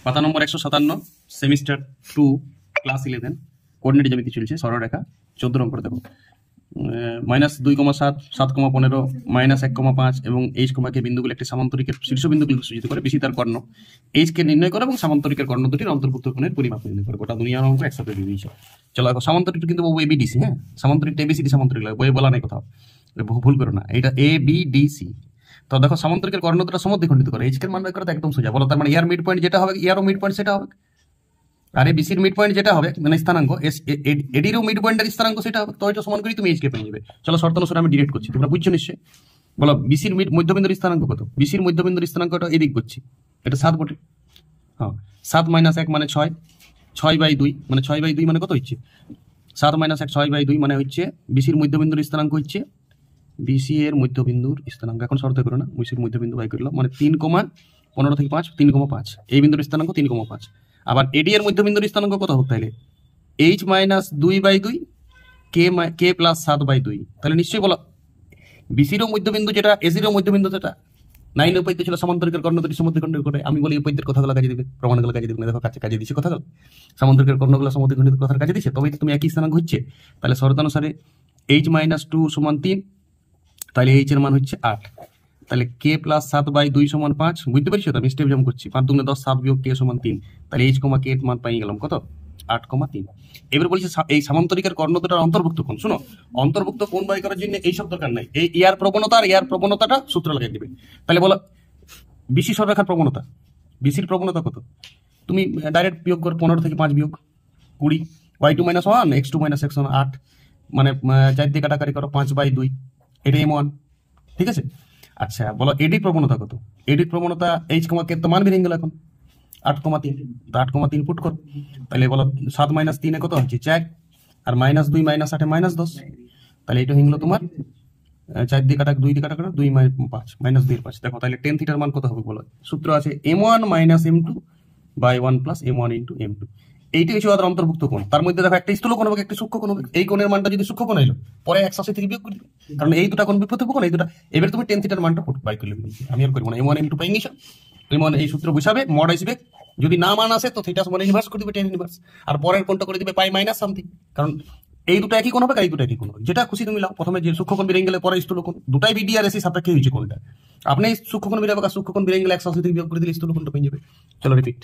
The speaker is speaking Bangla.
পাতা নম্বর 157 সেমিস্টার 2 ক্লাস 11 কোঅর্ডিনেট জ্যামিতি চলছে সরলরেখা 14 নম্বর দেখো -2,7 7,15 -1,5 এবং h, কে বিন্দুগুলো একটি সামান্তরিকের শীর্ষবিন্দুগুলোকে সূচিত করে বেশি তার কর্ণ h কে নির্ণয় করে এবং সামান্তরিকের কর্ণ দুটির অন্তর্ভুক্ত কোণের পরিমাপ নির্ণয় করে। গোটা দুনিয়ার অঙ্ক একসাথে দিয়ে দিয়েছে। চলো দেখো সামান্তরিকটা কিন্তু বাবু এবিডিসি, হ্যাঁ সামান্তরিকটা এবিসিডি সামান্তরিক লাগে, বইয়ে বলা নাই কোথাও, ভুল করো না, এটা এবিডিসি। তো দেখো সামান্তরিকের কর্ণ দুটো সমদ্বিখণ্ডিত করে, h এর মান বের করা একদম সোজা। বলো তার মানে ইয়ার মিড পয়েন্ট যেটা হবে ইয়ারও মিড পয়েন্ট সেটা হবে, আর বিসির মিড পয়েন্ট যেটা হবে মানে স্থানাঙ্ক এডিরও মিড পয়েন্টের স্থানাঙ্ক সেটা হবে। তো এটা সমান করে তুমি এইচকে পেয়ে যাবে। চলো শর্ত অনুসারে আমি ডিরেক্ট করছি, তোমরা বুঝছো নিশ্চয়ই। বলো বিসির মধ্যবিন্দুর স্থানাঙ্ক কত? বিসির মধ্যবিন্দুর স্থানাঙ্কটা এদিক করছি, এটা 7 বটে। হ্যাঁ 7 - 1 মানে 6, 6/2 মানে 6/2 মানে কত হচ্ছে 7 - 1 6/2 মানে হচ্ছে বিসির মধ্যবিন্দুর স্থানাঙ্ক হচ্ছে বিসি এর মধ্যবিন্দুর স্থানাঙ্ক। এখন শর্ত করো না, বিসির মধ্যবিন্দু বাই করলাম মানে 3,15 থেকে 5 3,5, এই বিন্দুর স্থানাঙ্ক 3,5। আবার এডি এর মধ্যবিন্দুর স্থানাঙ্ক কত হবে তাহলে h - 2/2 কে প্লাস 7/2। তাহলে নিশ্চয়ই বলো বিসিরও মধ্যবিন্দু যেটা এসিরও মধ্যবিন্দু যেটা 9 উপায়িত ছিল সামান্তরিকের কর্ণ দুটি সমদ্বিখণ্ডিত করে। আমি বলি উপায়িতের কথাগুলো কাজে দিবে, প্রমাণগুলো কাজে দিবে না। দেখো কাজে দিচ্ছে কথাগুলো, সামান্তরিকের কর্ণগুলো সমদ্বিখণ্ডিত কথার কাজে দিচ্ছে, তবেই তো তুমি একই স্থানাঙ্ক হচ্ছে। তাহলে শর্তানুসারে h - 2 = 3, তাহলে h এর মান হচ্ছে 8। তাহলে k + 7/2 = 5। বুঝতে পারছো তো? আমি স্টেপ জাম্প করছি, 5 × 10 7 - k = 3। তাহলে h, k এর মান পাই গেলাম কত 8,3। এবার বলছি এই সামান্তরিকের কর্ণ দুটার অন্তর্ভুক্ত কোণ। শুনো, অন্তর্ভুক্ত কোণ বাই করার জন্য এই সব দরকার নাই, এই ইয়ার প্রবণতা আর ইয়ার প্রবণতাটা সূত্র লাগিয়ে দিবে। তাহলে বলো বিসি সরলরেখার প্রবণতা, বিসির প্রবণতা কত? তুমি ডাইরেক্ট বিয়োগ করো, 15 থেকে 5 বিয়োগ 20, y2 - 1 x2 - x1 8, মানে 4 দিয়ে কাটাকাটি করো 5/2, এটা m1। ঠিক আছে, আচ্ছা বলো এডি প্রবণতা কত? এডি প্রবণতা h, k তো মান বেরিয়ে গেল এখন 8,3, তো 8,3 পুট করো। তাহলে বলো 7 - 3 কত হচ্ছে 4, আর -2 - 8 -10। তাহলে এটা হয়ে গেল তোমার 4 দিয়ে কাটা 2 দিয়ে কাটা 2 - 5 -2 - 5। দেখো তাহলে tan থিটার মান কত হবে বলো? সূত্র আছে m1 - m2/1 + m1 × m2। এইটা হচ্ছে ওদের অন্তর্ভুক্ত কোণ। তার মধ্যে দেখো একটা স্থূল কোণ হবে, একটা সূক্ষ্ম কোণ হবে। এই কোণের মানটা যদি সূক্ষ্ম কোণ এলো পরে 180 থেকে বিয়োগ করে দিবে, কারণ এই দুটো কোণ বিপরীত কোণ, এই দুটো। এবার তুমি tan থিটার মানটা বাই করে নেবে। আমি আর করব না, m1 m2 পাই নিছো, m1 এই সূত্র বসাবে, মড আসবে, যদি না মান আসে তো থিটা সমান ইনভার্স করে দিবে tan ইনভার্স, আর পরের কোণটা করে দিবে পাই মাইনাস সামথিং। কারণ এই দুটো একই কোণ হবে, এই দুটো একই কোণ হবে, যেটা খুশি তুমি লাও। প্রথমে যে সূক্ষ্ম কোণ বেরিয়ে গেলে পরে স্থূল কোণ, দুটাই বিডি আর এসি সাপেক্ষে হয়েছে কোণটা। আপনি সূক্ষ্ম কোণ বেরিয়ে সূক্ষ্ম কোণ বেরিয়ে গেলে 180 থেকে বিয়োগ করে দিলে স্থূল কোণটা পেয়ে যাবে। চলো রিপিট।